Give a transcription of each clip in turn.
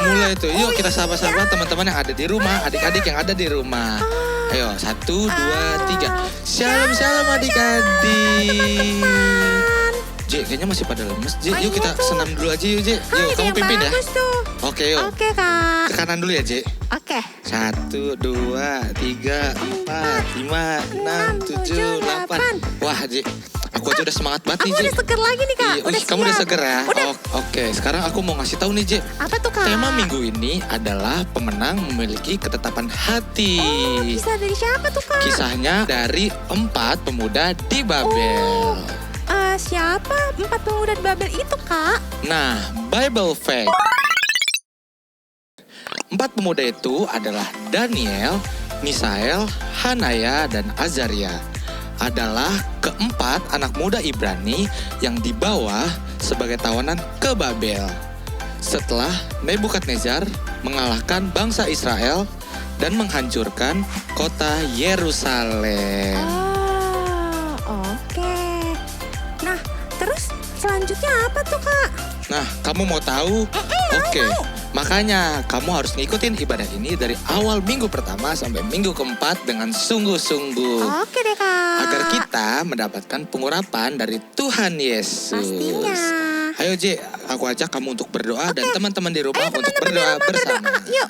mulai tuh. Yuk kita sapa-sapa teman-teman yang ada di rumah, adik-adik yang ada di rumah. Ayo, 1, 2, 3. Shalom adik-adik. J, kayaknya masih pada lemes. J, yuk kita senam dulu aja yuk, J. Yuk, kamu pimpin ya. Oke, yuk. Oke, Kak. Ke kanan dulu ya, J. Oke. 1, 2, 3, 4, 5, 6, 7, 8. Wah, J. Aku aja udah semangat banget nih, J. Aku udah seger lagi nih, Kak. Iya, Udah kamu udah siap. seger ya? Udah. Oke, sekarang aku mau ngasih tahu nih, J. Apa tuh, Kak? Tema minggu ini adalah pemenang memiliki ketetapan hati. Kisah dari siapa tuh, Kak? Kisahnya dari 4 pemuda di Babel. Siapa 4 pemuda di Babel itu, Kak? Nah, Bible fact. 4 pemuda itu adalah Daniel, Misael, Hanaya, dan Azaria. Adalah keempat anak muda Ibrani yang dibawa sebagai tawanan ke Babel. Setelah Nebukadnezar mengalahkan bangsa Israel dan menghancurkan kota Yerusalem. Oke. Nah, terus selanjutnya apa tuh, Kak? Nah, kamu mau tahu? Oke. Makanya kamu harus ngikutin ibadah ini dari awal minggu pertama sampai minggu keempat dengan sungguh-sungguh. Oke deh, Kak. Agar kita mendapatkan pengurapan dari Tuhan Yesus. Pastinya. Ayo J, aku ajak kamu untuk berdoa dan teman-teman di rumah untuk teman-teman di berdoa rumah bersama. Yuk.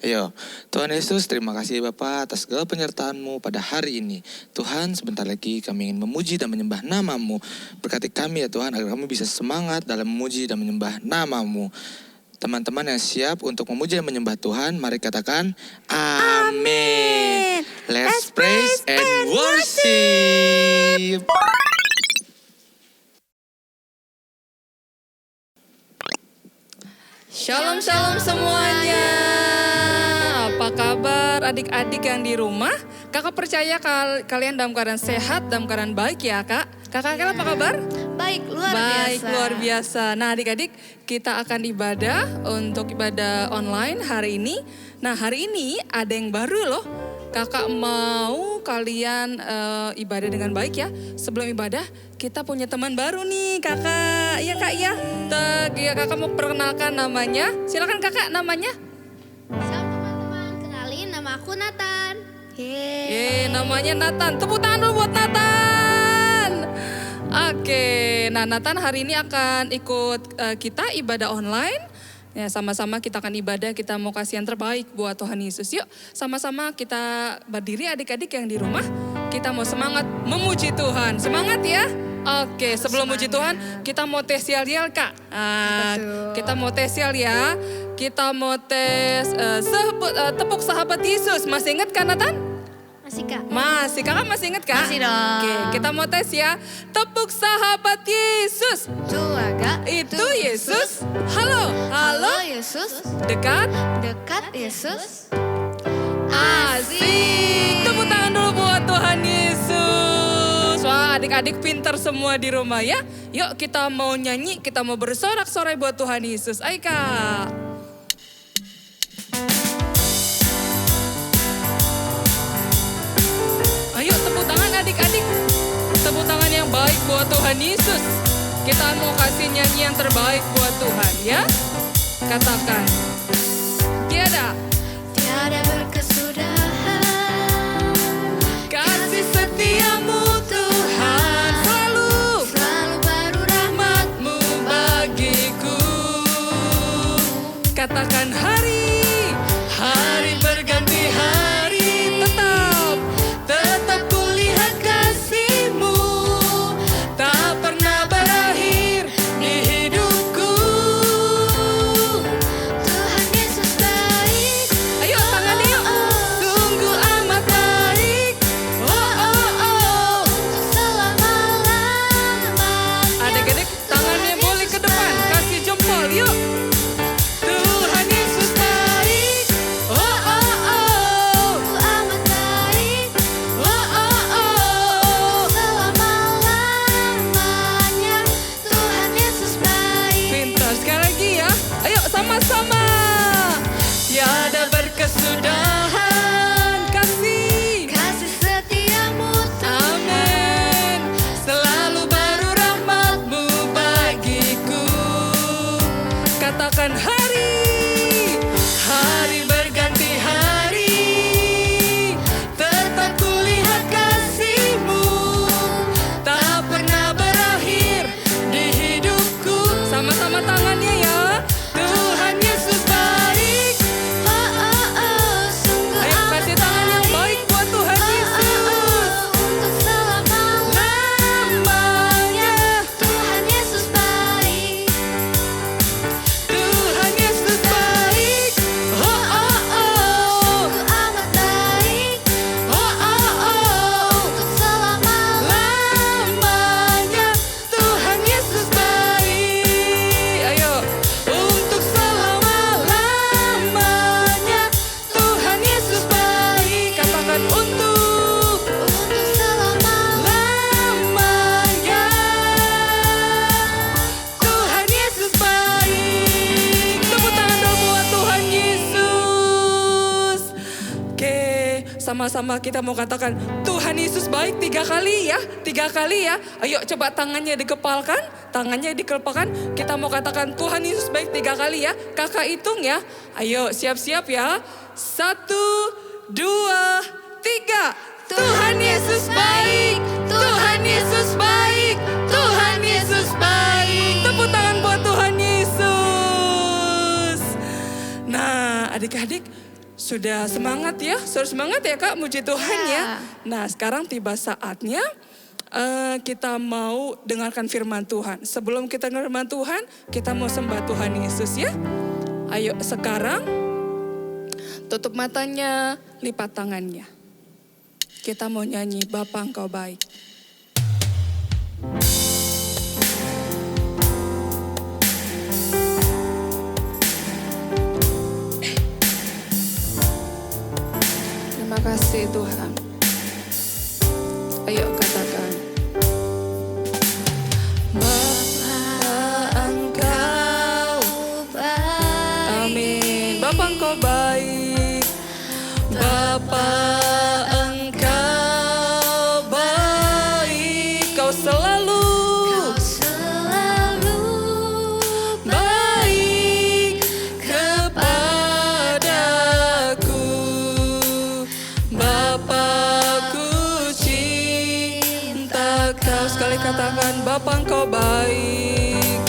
Ayo, Tuhan Yesus, terima kasih Bapa atas segala penyertaan-Mu pada hari ini. Tuhan, sebentar lagi kami ingin memuji dan menyembah nama-Mu. Berkati kami ya Tuhan, agar kami bisa semangat dalam memuji dan menyembah nama-Mu. Teman-teman yang siap untuk memuji dan menyembah Tuhan, mari katakan Amin. Let's praise and worship. Shalom semuanya. Apa kabar adik-adik yang di rumah? Kakak percaya kalian dalam keadaan sehat, dalam keadaan baik ya Kak. Kakak apa kabar? Baik, luar biasa. Nah adik-adik, kita akan ibadah untuk ibadah online hari ini. Nah hari ini ada yang baru loh. Kakak mau kalian ibadah dengan baik ya. Sebelum ibadah kita punya teman baru nih kakak. Iya kak ya. Ya kakak mau perkenalkan namanya. Silakan kakak namanya. Salam teman-teman, kenalin nama aku Nathan. Namanya Nathan. Tepuk tangan dulu buat Nathan. Oke, nah Nathan hari ini akan ikut kita ibadah online. Ya, sama-sama kita akan ibadah, kita mau kasih yang terbaik buat Tuhan Yesus. Yuk, sama-sama kita berdiri adik-adik yang di rumah. Kita mau semangat memuji Tuhan. Semangat ya. Oke, sebelum muji Tuhan, kita mau tes yel-yel Kak. Kita mau tes yel ya. Kita mau tes tepuk sahabat Yesus. Masih ingat kan Nathan? Masih Kak? Masih, kakak masih ingat kan? Masih dong. Oke, kita mau tes ya. Tepuk sahabat Yesus. Kak. Itu Yesus. Halo. Yesus. Dekat. Yesus. Asik. Tepuk tangan dulu buat Tuhan Yesus. Wah, adik-adik pintar semua di rumah ya. Yuk kita mau nyanyi, kita mau bersorak-sorai buat Tuhan Yesus. Ayo Kak. Ayo tepuk tangan adik-adik. Tepuk tangan yang baik buat Tuhan Yesus. Kita mau kasih nyanyi yang terbaik buat Tuhan ya. Katakan. Tiada berkesudahan. Kasih setiamu Tuhan. Selalu Baru rahmat-Mu bagiku. Katakan hari berganti hari. Tetap kulihat kasih-Mu. Tak pernah berakhir di hidupku. Tuhan Yesus baik. Ayo tangannya sama-sama kita mau katakan Tuhan Yesus baik 3 kali ya. 3 kali ya. Ayo coba tangannya dikepalkan, tangannya dikepalkan. Kita mau katakan Tuhan Yesus baik 3 kali ya. Kakak hitung ya. Ayo siap-siap ya. 1, 2, 3. Tuhan Yesus baik, Tuhan Yesus baik, Tuhan Yesus baik. Tepuk tangan buat Tuhan Yesus. Nah, adik-adik sudah semangat ya? Sudah semangat ya Kak, muji Tuhan ya. Nah, sekarang tiba saatnya kita mau dengarkan firman Tuhan. Sebelum kita dengar firman Tuhan, kita mau sembah Tuhan Yesus ya. Ayo sekarang tutup matanya, lipat tangannya. Kita mau nyanyi Bapa Engkau baik. Terima kasih Tuhan. Ayo katakan. Bapa Engkau baik. Amin. Bapa Engkau baik. Bapa Engkau baik. Kau selalu baik kepadaku. Bapakku cinta Kau. Sekali katakan Bapa Engkau baik.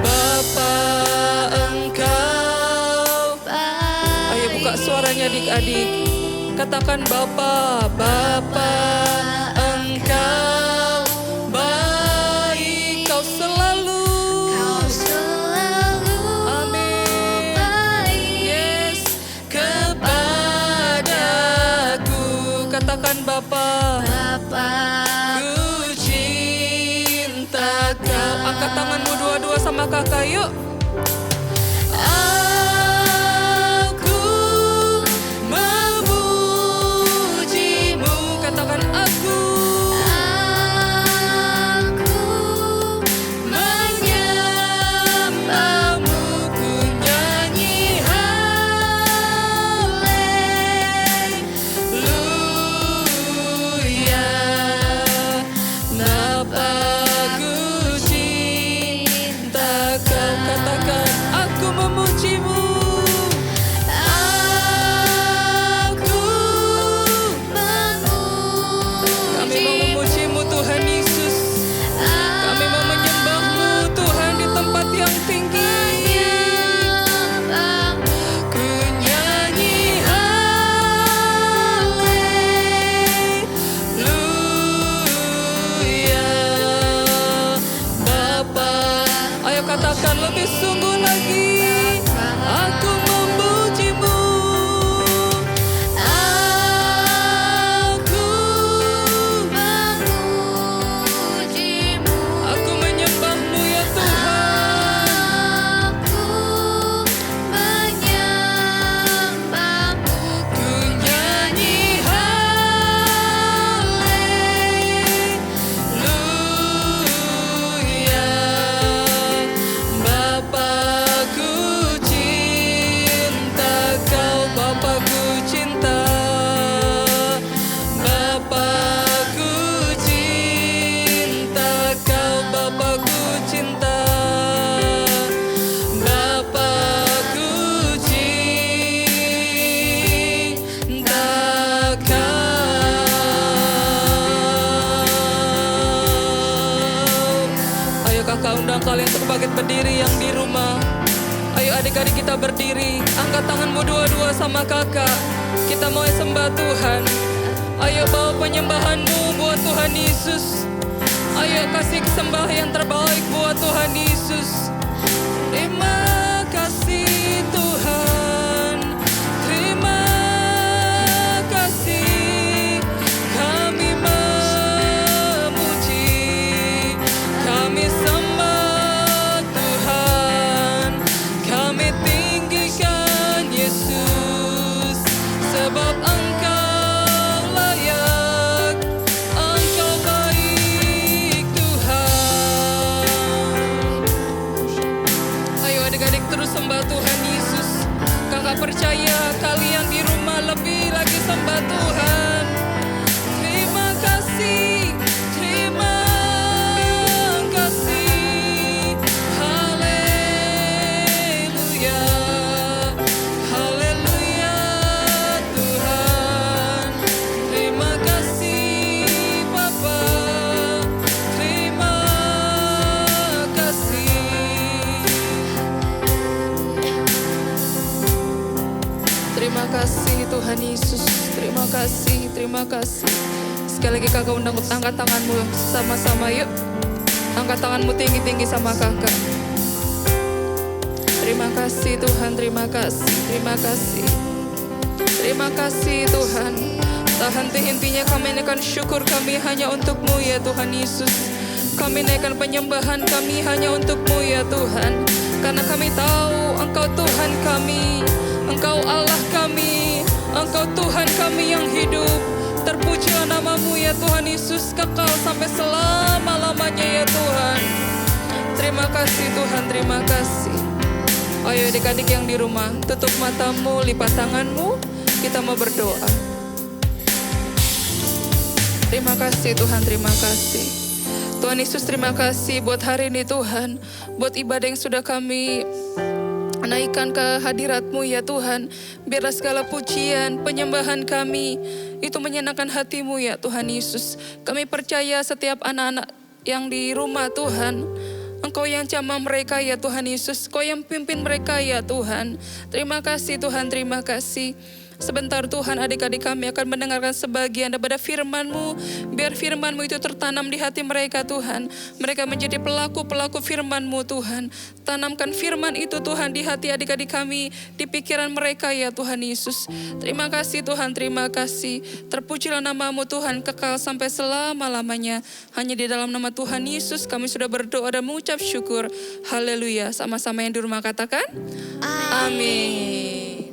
Bapa Engkau baik. Ayo buka suaranya adik-adik. Katakan Bapa, Bapa Engkau baik. Kau selalu amin. Yes, kepadaku. Katakan Bapa, ku cinta Kau. Angkat tanganmu dua-dua sama kakak yuk. Aku memujimu. Katakan aku menyembahmu. Ku nyanyi haleluya. Bapa ku cinta Kau. Katakan aku memujimu. Kami mau memujimu Tuhan Yesus. Kami mau menyembahmu Tuhan di tempat yang tinggi. Ku nyanyi haleluya. Bapa, ayo katakan lebih sungguh lagi. Aku memujimu. Aku menyembahmu ya Tuhan. Ku nyanyi haleluya. Bapakku cinta Kau. Bapakku cinta. Bapakku cinta Kau. Bapakku cinta. Bapakku cinta Kau. Ayo kakak undang kalian untuk bangkit berdiri yang di rumah. Ayo adik-adik kita berdiri. Angkat tanganmu dua-dua sama kakak. Kita mau sembah Tuhan. Ayo bawa penyembahanmu buat Tuhan Yesus. Ayo kasih sembah yang terbaik buat Tuhan Yesus. Terima kasih Tuhan. Terima kasih. Kami memuji. Kami sembah Tuhan. Kami tinggikan Yesus. Sebab Engkau layak. Engkau baik Tuhan. Ayo adik-adik kasih, terima kasih. Sekali lagi kakak undang angkat tanganmu sama-sama yuk. Angkat tanganmu tinggi-tinggi sama kakak. Terima kasih Tuhan, terima kasih, terima kasih. Terima kasih Tuhan. Tak henti-hentinya kami naikkan syukur kami hanya untuk-Mu ya Tuhan Yesus. Kami naikkan penyembahan kami hanya untuk-Mu ya Tuhan. Karena kami tahu Engkau Tuhan kami, Engkau Allah kami, Engkau Tuhan kami yang hidup. Terpujilah nama-Mu ya Tuhan Yesus, kekal sampai selama-lamanya ya Tuhan. Terima kasih Tuhan, terima kasih. Ayo adik-adik yang di rumah, tutup matamu, lipat tanganmu, kita mau berdoa. Terima kasih Tuhan, terima kasih. Tuhan Yesus, terima kasih buat hari ini Tuhan. Buat ibadah yang sudah kami naikkan ke hadirat-Mu ya Tuhan. Biarlah segala pujian, penyembahan kami itu menyenangkan hati-Mu ya Tuhan Yesus. Kami percaya setiap anak-anak yang di rumah Tuhan, Engkau yang jamah mereka ya Tuhan Yesus. Engkau yang pimpin mereka ya Tuhan. Terima kasih Tuhan, terima kasih. Sebentar Tuhan, adik-adik kami akan mendengarkan sebagian daripada firman-Mu. Biar firman-Mu itu tertanam di hati mereka Tuhan. Mereka menjadi pelaku-pelaku firman-Mu Tuhan. Tanamkan firman itu Tuhan di hati adik-adik kami, di pikiran mereka ya Tuhan Yesus. Terima kasih Tuhan, terima kasih. Terpujilah nama-Mu Tuhan, kekal sampai selama-lamanya. Hanya di dalam nama Tuhan Yesus kami sudah berdoa dan mengucap syukur. Haleluya. Sama-sama yang di rumah katakan, amin.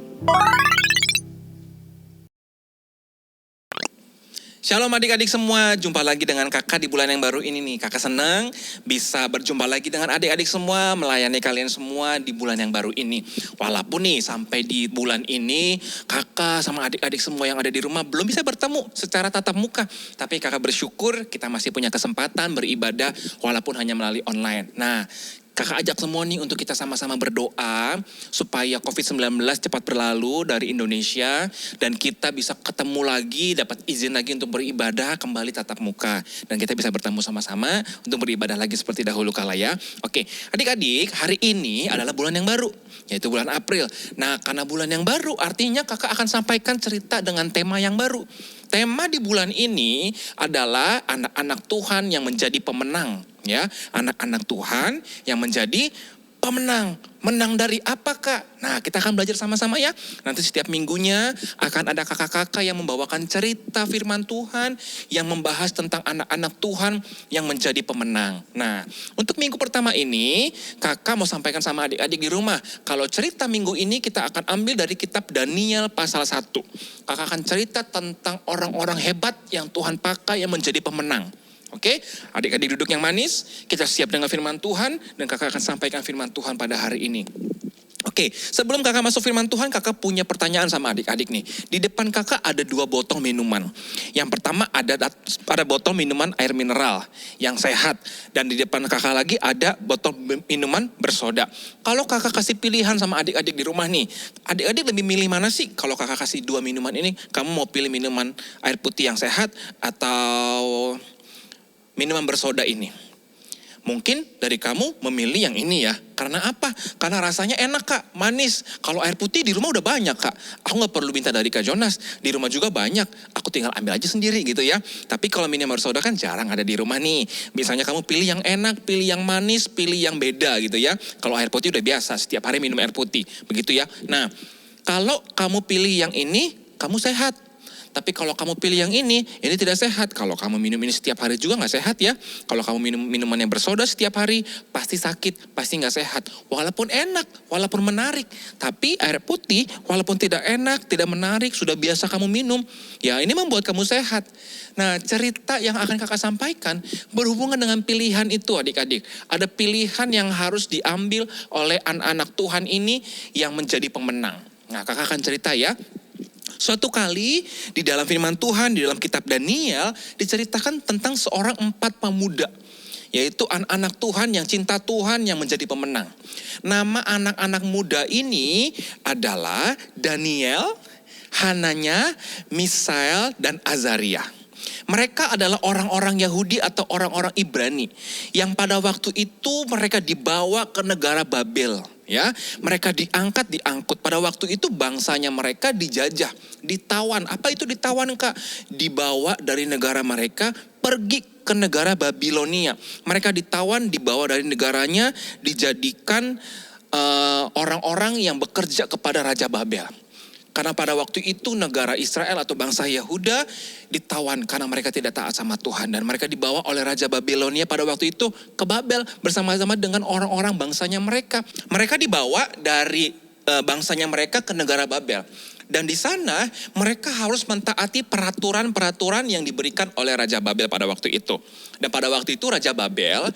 Shalom adik-adik semua, jumpa lagi dengan kakak di bulan yang baru ini nih. Kakak senang bisa berjumpa lagi dengan adik-adik semua, melayani kalian semua di bulan yang baru ini. Walaupun nih sampai di bulan ini kakak sama adik-adik semua yang ada di rumah belum bisa bertemu secara tatap muka. Tapi kakak bersyukur kita masih punya kesempatan beribadah walaupun hanya melalui online. Nah, kakak ajak semua nih untuk kita sama-sama berdoa supaya COVID-19 cepat berlalu dari Indonesia dan kita bisa ketemu lagi, dapat izin lagi untuk beribadah kembali tatap muka. Dan kita bisa bertemu sama-sama untuk beribadah lagi seperti dahulu kala ya. Oke, adik-adik, hari ini adalah bulan yang baru, yaitu bulan April. Nah, karena bulan yang baru artinya kakak akan sampaikan cerita dengan tema yang baru. Tema di bulan ini adalah anak-anak Tuhan yang menjadi pemenang. Ya, anak-anak Tuhan yang menjadi pemenang. Menang dari apa Kak? Nah, kita akan belajar sama-sama ya. Nanti setiap minggunya akan ada kakak-kakak yang membawakan cerita firman Tuhan, yang membahas tentang anak-anak Tuhan yang menjadi pemenang. Nah, untuk minggu pertama ini, kakak mau sampaikan sama adik-adik di rumah. Kalau cerita minggu ini kita akan ambil dari kitab Daniel pasal 1. Kakak akan cerita tentang orang-orang hebat yang Tuhan pakai yang menjadi pemenang. Oke, adik-adik duduk yang manis, kita siap dengan firman Tuhan dan kakak akan sampaikan firman Tuhan pada hari ini. Oke, sebelum kakak masuk firman Tuhan, kakak punya pertanyaan sama adik-adik nih. Di depan kakak ada 2 botol minuman. Yang pertama ada botol minuman air mineral yang sehat. Dan di depan kakak lagi ada botol minuman bersoda. Kalau kakak kasih pilihan sama adik-adik di rumah nih, adik-adik lebih milih mana sih? Kalau kakak kasih 2 minuman ini, kamu mau pilih minuman air putih yang sehat atau minuman bersoda ini? Mungkin dari kamu memilih yang ini ya. Karena apa? Karena rasanya enak Kak, manis. Kalau air putih di rumah udah banyak Kak. Aku gak perlu minta dari Kak Jonas. Di rumah juga banyak. Aku tinggal ambil aja sendiri gitu ya. Tapi kalau minuman bersoda kan jarang ada di rumah nih. Misalnya kamu pilih yang enak, pilih yang manis, pilih yang beda gitu ya. Kalau air putih udah biasa, setiap hari minum air putih. Begitu ya. Nah, kalau kamu pilih yang ini, kamu sehat. Tapi kalau kamu pilih yang ini tidak sehat. Kalau kamu minum ini setiap hari juga gak sehat ya. Kalau kamu minum minuman yang bersoda setiap hari, pasti sakit, pasti gak sehat. Walaupun enak, walaupun menarik. Tapi air putih, walaupun tidak enak, tidak menarik, sudah biasa kamu minum, ya ini membuat kamu sehat. Nah, cerita yang akan kakak sampaikan berhubungan dengan pilihan itu adik-adik. Ada pilihan yang harus diambil oleh anak-anak Tuhan ini yang menjadi pemenang. Nah, kakak akan cerita ya. Suatu kali di dalam firman Tuhan, di dalam kitab Daniel, diceritakan tentang seorang 4 pemuda. Yaitu anak-anak Tuhan yang cinta Tuhan yang menjadi pemenang. Nama anak-anak muda ini adalah Daniel, Hananya, Misael, dan Azaria. Mereka adalah orang-orang Yahudi atau orang-orang Ibrani yang pada waktu itu mereka dibawa ke negara Babel. Ya, mereka diangkut. Pada waktu itu bangsanya mereka dijajah, ditawan. Apa itu ditawan, Kak? Dibawa dari negara mereka pergi ke negara Babilonia. Mereka ditawan, dibawa dari negaranya, dijadikan orang-orang yang bekerja kepada Raja Babel. Karena pada waktu itu negara Israel atau bangsa Yehuda ditawan karena mereka tidak taat sama Tuhan. Dan mereka dibawa oleh Raja Babilonia pada waktu itu ke Babel bersama-sama dengan orang-orang bangsanya mereka. Mereka dibawa dari bangsanya mereka ke negara Babel. Dan di sana mereka harus mentaati peraturan-peraturan yang diberikan oleh Raja Babel pada waktu itu. Dan pada waktu itu Raja Babel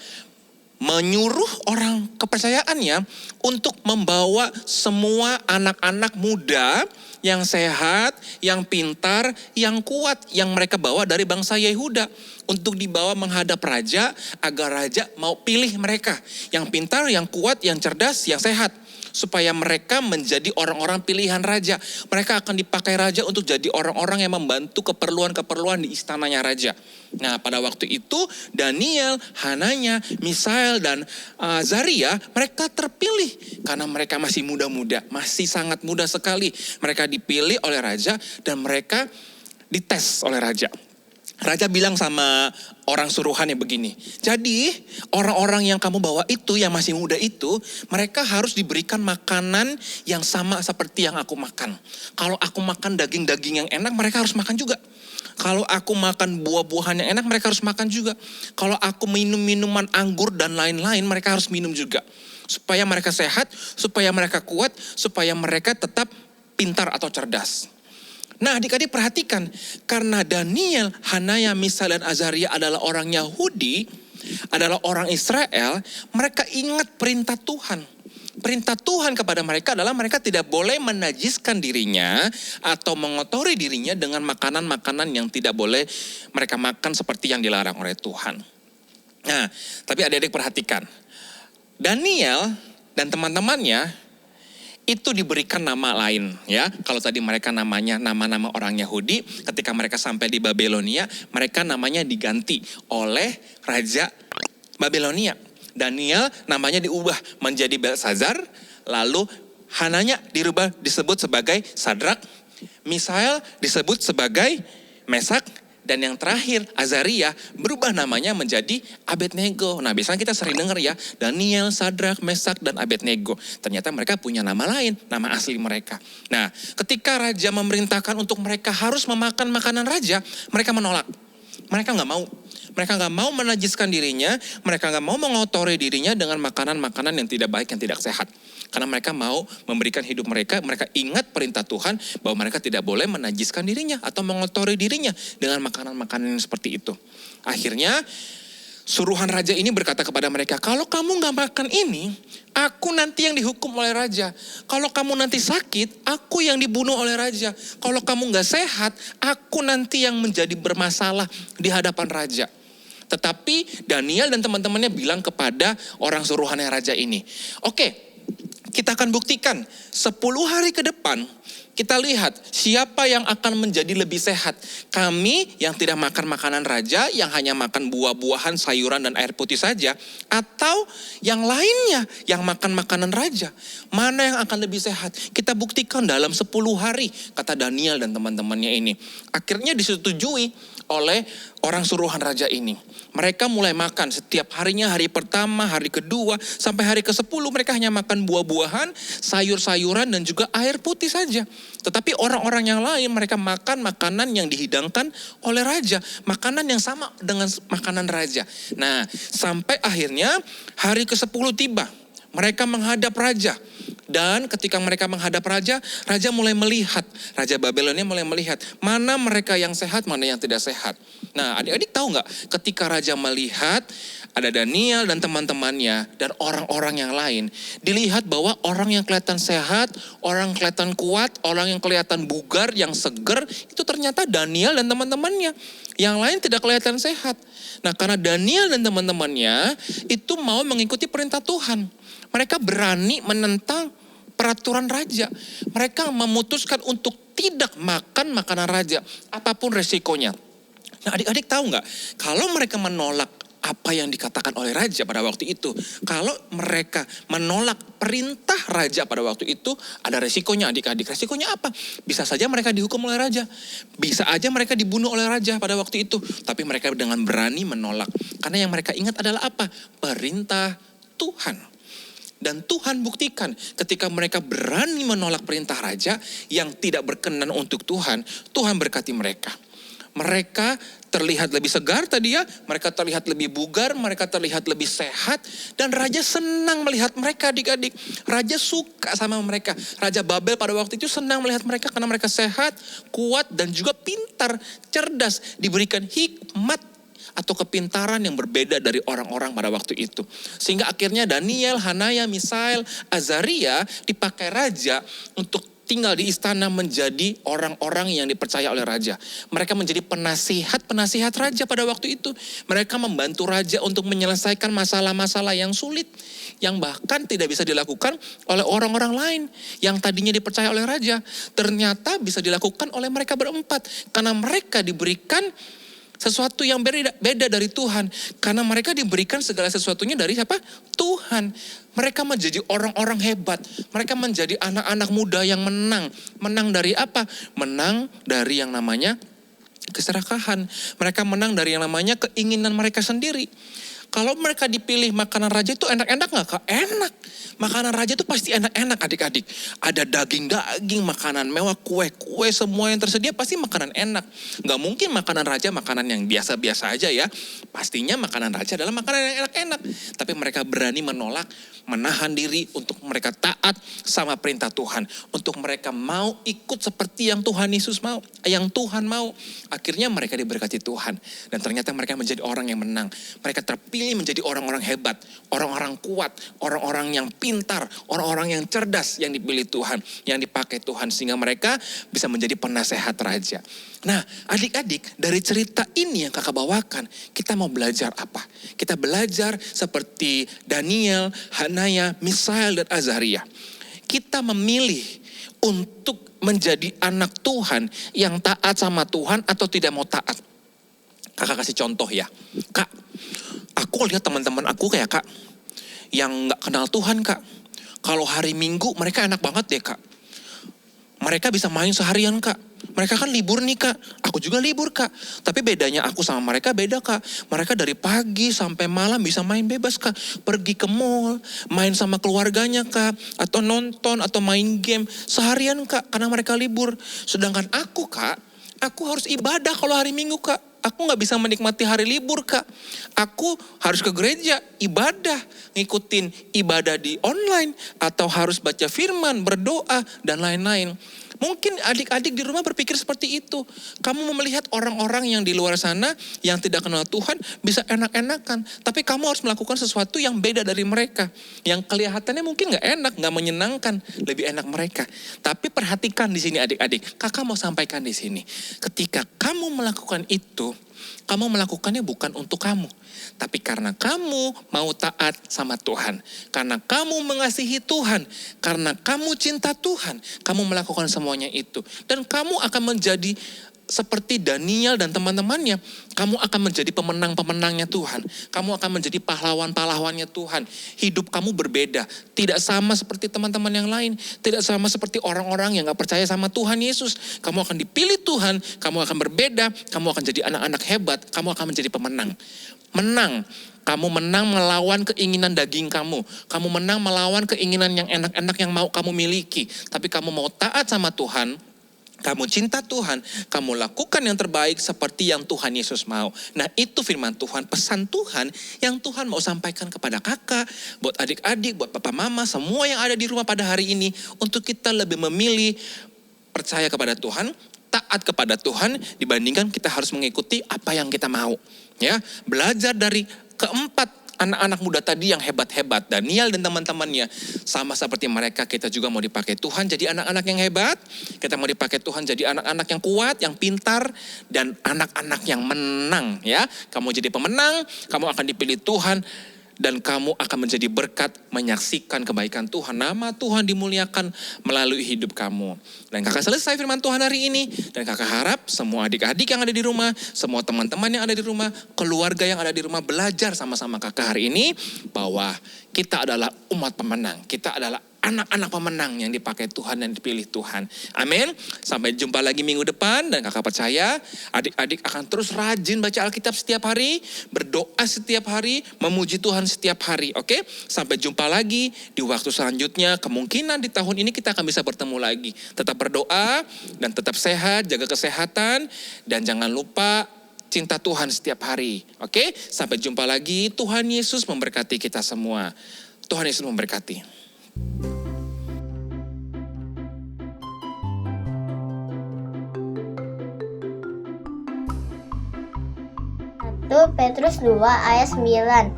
menyuruh orang kepercayaannya untuk membawa semua anak-anak muda yang sehat, yang pintar, yang kuat yang mereka bawa dari bangsa Yehuda untuk dibawa menghadap raja agar raja mau pilih mereka yang pintar, yang kuat, yang cerdas, yang sehat. Supaya mereka menjadi orang-orang pilihan raja. Mereka akan dipakai raja untuk jadi orang-orang yang membantu keperluan-keperluan di istananya raja. Nah, pada waktu itu Daniel, Hananya, Misael, dan Azaria mereka terpilih. Karena mereka masih muda-muda, masih sangat muda sekali. Mereka dipilih oleh raja dan mereka dites oleh raja. Raja bilang sama orang suruhannya begini, jadi orang-orang yang kamu bawa itu, yang masih muda itu, mereka harus diberikan makanan yang sama seperti yang aku makan. Kalau aku makan daging-daging yang enak, mereka harus makan juga. Kalau aku makan buah-buahan yang enak, mereka harus makan juga. Kalau aku minum minuman anggur dan lain-lain, mereka harus minum juga. Supaya mereka sehat, supaya mereka kuat, supaya mereka tetap pintar atau cerdas. Nah, adik-adik perhatikan, karena Daniel, Hanaya, Misael, dan Azaria adalah orang Yahudi, adalah orang Israel, mereka ingat perintah Tuhan. Perintah Tuhan kepada mereka adalah mereka tidak boleh menajiskan dirinya atau mengotori dirinya dengan makanan-makanan yang tidak boleh mereka makan seperti yang dilarang oleh Tuhan. Nah, tapi adik-adik perhatikan, Daniel dan teman-temannya itu diberikan nama lain ya. Kalau tadi mereka namanya nama-nama orang Yahudi, ketika mereka sampai di Babilonia, mereka namanya diganti oleh Raja Babilonia. Daniel namanya diubah menjadi Belsazar, lalu Hananya dirubah disebut sebagai Sadrak, Misael disebut sebagai Mesak, dan yang terakhir Azaria berubah namanya menjadi Abednego. Nah, biasanya kita sering dengar ya, Daniel, Sadrak, Mesak, dan Abednego. Ternyata mereka punya nama lain, nama asli mereka. Nah, ketika raja memerintahkan untuk mereka harus memakan makanan raja, mereka menolak. Mereka nggak mau. Mereka nggak mau menajiskan dirinya, mereka nggak mau mengotori dirinya dengan makanan-makanan yang tidak baik, yang tidak sehat. Karena mereka mau memberikan hidup mereka ingat perintah Tuhan bahwa mereka tidak boleh menajiskan dirinya atau mengotori dirinya dengan makanan-makanan yang seperti itu. Akhirnya suruhan raja ini berkata kepada mereka, kalau kamu nggak makan ini, aku nanti yang dihukum oleh raja. Kalau kamu nanti sakit, aku yang dibunuh oleh raja. Kalau kamu nggak sehat, aku nanti yang menjadi bermasalah di hadapan raja. Tetapi Daniel dan teman-temannya bilang kepada orang suruhannya raja ini, oke, kita akan buktikan 10 hari ke depan kita lihat siapa yang akan menjadi lebih sehat. Kami yang tidak makan makanan raja, yang hanya makan buah-buahan, sayuran, dan air putih saja. Atau yang lainnya yang makan makanan raja. Mana yang akan lebih sehat? Kita buktikan dalam 10 hari, kata Daniel dan teman-temannya ini. Akhirnya disetujui oleh orang suruhan raja ini. Mereka mulai makan setiap harinya, hari pertama, hari kedua, sampai hari ke-10 mereka hanya makan buah-buahan, sayur-sayuran, dan juga air putih saja. Tetapi orang-orang yang lain mereka makan makanan yang dihidangkan oleh raja. Makanan yang sama dengan makanan raja. Nah, sampai akhirnya hari ke-10 tiba. Mereka menghadap raja. Dan ketika mereka menghadap raja, raja mulai melihat. Raja Babilonia mulai melihat mana mereka yang sehat, mana yang tidak sehat. Nah, adik-adik tahu nggak? Ketika raja melihat ada Daniel dan teman-temannya dan orang-orang yang lain, dilihat bahwa orang yang kelihatan sehat, orang yang kelihatan kuat, orang yang kelihatan bugar, yang seger, itu ternyata Daniel dan teman-temannya. Yang lain tidak kelihatan sehat. Nah, karena Daniel dan teman-temannya itu mau mengikuti perintah Tuhan. Mereka berani menentang peraturan raja. Mereka memutuskan untuk tidak makan makanan raja, apapun resikonya. Nah adik-adik tahu nggak, kalau mereka menolak apa yang dikatakan oleh raja pada waktu itu, kalau mereka menolak perintah raja pada waktu itu, ada resikonya adik-adik. Resikonya apa? Bisa saja mereka dihukum oleh raja, bisa aja mereka dibunuh oleh raja pada waktu itu. Tapi mereka dengan berani menolak, karena yang mereka ingat adalah apa? Perintah Tuhan. Dan Tuhan buktikan ketika mereka berani menolak perintah raja yang tidak berkenan untuk Tuhan, Tuhan berkati mereka. Mereka terlihat lebih segar tadi ya, mereka terlihat lebih bugar, mereka terlihat lebih sehat. Dan raja senang melihat mereka adik-adik. Raja suka sama mereka. Raja Babel pada waktu itu senang melihat mereka karena mereka sehat, kuat dan juga pintar, cerdas. Diberikan hikmat atau kepintaran yang berbeda dari orang-orang pada waktu itu. Sehingga akhirnya Daniel, Hanaya, Misael, Azaria dipakai raja untuk tinggal di istana menjadi orang-orang yang dipercaya oleh raja. Mereka menjadi penasihat raja pada waktu itu. Mereka membantu raja untuk menyelesaikan masalah-masalah yang sulit. Yang bahkan tidak bisa dilakukan oleh orang-orang lain. Yang tadinya dipercaya oleh raja. Ternyata bisa dilakukan oleh mereka berempat. Karena mereka diberikan sesuatu yang beda dari Tuhan. Karena mereka diberikan segala sesuatunya dari siapa? Tuhan. Mereka menjadi orang-orang hebat. Mereka menjadi anak-anak muda yang menang. Menang dari apa? Menang dari yang namanya keserakahan. Mereka menang dari yang namanya keinginan mereka sendiri. Kalau mereka dipilih makanan raja itu enak-enak gak Kak? Enak. Makanan raja itu pasti enak-enak adik-adik. Ada daging-daging, makanan mewah, kue-kue, semua yang tersedia pasti makanan enak. Gak mungkin makanan raja makanan yang biasa-biasa aja ya. Pastinya makanan raja adalah makanan yang enak-enak. Tapi mereka berani menolak, menahan diri untuk mereka taat sama perintah Tuhan. Untuk mereka mau ikut seperti yang Tuhan Yesus mau. Yang Tuhan mau. Akhirnya mereka diberkati Tuhan. Dan ternyata mereka menjadi orang yang menang. Mereka terpilih menjadi orang-orang hebat, orang-orang kuat, orang-orang yang pintar, orang-orang yang cerdas yang dipilih Tuhan, yang dipakai Tuhan sehingga mereka bisa menjadi penasehat raja. Nah, adik-adik, dari cerita ini yang Kakak bawakan, kita mau belajar apa? Kita belajar seperti Daniel, Hanaya, Misael dan Azaria. Kita memilih untuk menjadi anak Tuhan yang taat sama Tuhan atau tidak mau taat. Kakak kasih contoh ya. Kak, aku lihat teman-teman aku kayak Kak, yang gak kenal Tuhan Kak. Kalau hari Minggu mereka enak banget deh Kak. Mereka bisa main seharian Kak. Mereka kan libur nih Kak. Aku juga libur Kak. Tapi bedanya aku sama mereka beda Kak. Mereka dari pagi sampai malam bisa main bebas Kak. Pergi ke mall, main sama keluarganya Kak. Atau nonton, atau main game seharian Kak. Karena mereka libur. Sedangkan aku Kak, aku harus ibadah kalau hari Minggu Kak. Aku gak bisa menikmati hari libur Kak. Aku harus ke gereja, ibadah, ngikutin ibadah di online. Atau harus baca firman, berdoa, dan lain-lain. Mungkin adik-adik di rumah berpikir seperti itu. Kamu melihat orang-orang yang di luar sana, yang tidak kenal Tuhan, bisa enak-enakan. Tapi kamu harus melakukan sesuatu yang beda dari mereka. Yang kelihatannya mungkin gak enak, gak menyenangkan. Lebih enak mereka. Tapi perhatikan di sini adik-adik. Kakak mau sampaikan di sini. Ketika kamu melakukan itu, kamu melakukannya bukan untuk kamu. Tapi karena kamu mau taat sama Tuhan. Karena kamu mengasihi Tuhan. Karena kamu cinta Tuhan. Kamu melakukan semuanya itu. Dan kamu akan menjadi seperti Daniel dan teman-temannya. Kamu akan menjadi pemenang-pemenangnya Tuhan. Kamu akan menjadi pahlawan-pahlawannya Tuhan. Hidup kamu berbeda. Tidak sama seperti teman-teman yang lain. Tidak sama seperti orang-orang yang gak percaya sama Tuhan Yesus. Kamu akan dipilih Tuhan. Kamu akan berbeda. Kamu akan jadi anak-anak hebat. Kamu akan menjadi pemenang. Menang. Kamu menang melawan keinginan daging kamu. Kamu menang melawan keinginan yang enak-enak yang mau kamu miliki. Tapi kamu mau taat sama Tuhan. Kamu cinta Tuhan, kamu lakukan yang terbaik seperti yang Tuhan Yesus mau. Nah itu firman Tuhan, pesan Tuhan yang Tuhan mau sampaikan kepada kakak, buat adik-adik, buat papa mama, semua yang ada di rumah pada hari ini. Untuk kita lebih memilih percaya kepada Tuhan, taat kepada Tuhan dibandingkan kita harus mengikuti apa yang kita mau. Ya, belajar dari keempat anak-anak muda tadi yang hebat-hebat, Daniel dan teman-temannya. Sama seperti mereka, kita juga mau dipakai Tuhan jadi anak-anak yang hebat. Kita mau dipakai Tuhan jadi anak-anak yang kuat, yang pintar, dan anak-anak yang menang. Ya, kamu jadi pemenang, kamu akan dipilih Tuhan. dan kamu akan menjadi berkat menyaksikan kebaikan Tuhan. Nama Tuhan dimuliakan melalui hidup kamu. Dan kakak selesai firman Tuhan hari ini. Dan kakak harap semua adik-adik yang ada di rumah, semua teman-teman yang ada di rumah, keluarga yang ada di rumah belajar sama-sama kakak hari ini. Bahwa kita adalah umat pemenang. Kita adalah anak-anak pemenang yang dipakai Tuhan dan dipilih Tuhan. Amin. Sampai jumpa lagi minggu depan. Dan kakak percaya adik-adik akan terus rajin baca Alkitab setiap hari. Berdoa setiap hari. Memuji Tuhan setiap hari. Oke. Sampai jumpa lagi di waktu selanjutnya. Kemungkinan di tahun ini kita akan bisa bertemu lagi. Tetap berdoa dan tetap sehat. Jaga kesehatan. Dan jangan lupa cinta Tuhan setiap hari. Oke. Sampai jumpa lagi. Tuhan Yesus memberkati kita semua. Tuhan Yesus memberkati. 1 Petrus 2 ayat 9.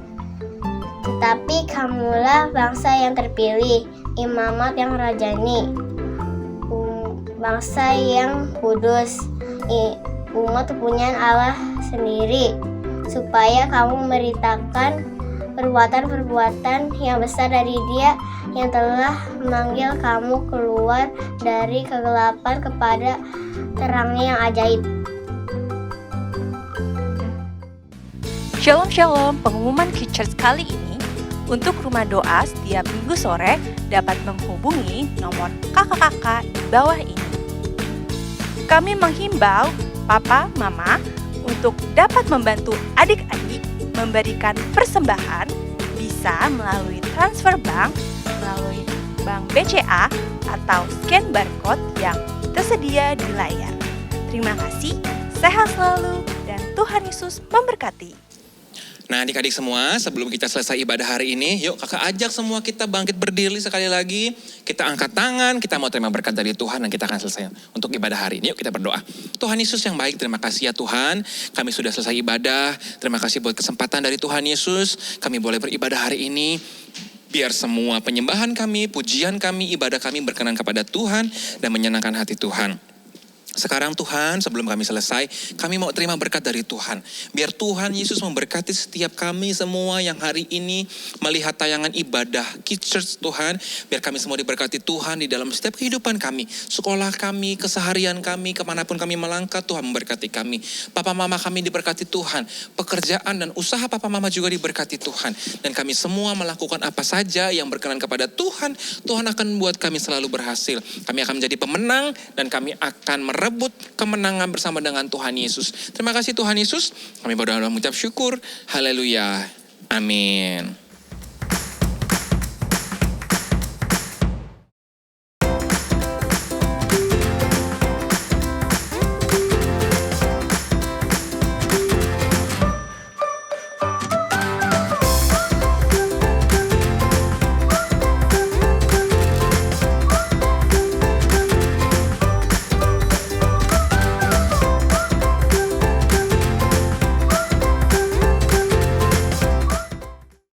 Tetapi kamulah bangsa yang terpilih, imamat yang rajani, bangsa yang kudus, umat kepunyaan Allah sendiri, supaya kamu memberitakan perbuatan-perbuatan yang besar dari Dia yang telah memanggil kamu keluar dari kegelapan kepada terangnya yang ajaib. Shalom Shalom, pengumuman Kids Church kali ini untuk rumah doa setiap minggu sore dapat menghubungi nomor kakak-kakak di bawah ini. Kami menghimbau papa, mama untuk dapat membantu adik-adik memberikan persembahan bisa melalui transfer bank, melalui bank BCA atau scan barcode yang tersedia di layar. Terima kasih, sehat selalu dan Tuhan Yesus memberkati. Nah adik-adik semua, sebelum kita selesai ibadah hari ini, yuk kakak ajak semua kita bangkit berdiri sekali lagi. Kita angkat tangan, kita mau terima berkat dari Tuhan dan kita akan selesai untuk ibadah hari ini. Yuk kita berdoa. Tuhan Yesus yang baik, terima kasih ya Tuhan. Kami sudah selesai ibadah, terima kasih buat kesempatan dari Tuhan Yesus. Kami boleh beribadah hari ini. Biar semua penyembahan kami, pujian kami, ibadah kami berkenan kepada Tuhan dan menyenangkan hati Tuhan. Sekarang Tuhan, sebelum kami selesai, kami mau terima berkat dari Tuhan. Biar Tuhan Yesus memberkati setiap kami semua yang hari ini melihat tayangan ibadah Kids Church Tuhan. Biar kami semua diberkati Tuhan di dalam setiap kehidupan kami. Sekolah kami, keseharian kami, kemanapun kami melangkah, Tuhan memberkati kami. Papa mama kami diberkati Tuhan. Pekerjaan dan usaha papa mama juga diberkati Tuhan. Dan kami semua melakukan apa saja yang berkenan kepada Tuhan. Tuhan akan membuat kami selalu berhasil. Kami akan menjadi pemenang dan kami akan merebut kemenangan bersama dengan Tuhan Yesus. Terima kasih Tuhan Yesus. Kami berdoa dan mengucap syukur. Haleluya. Amin.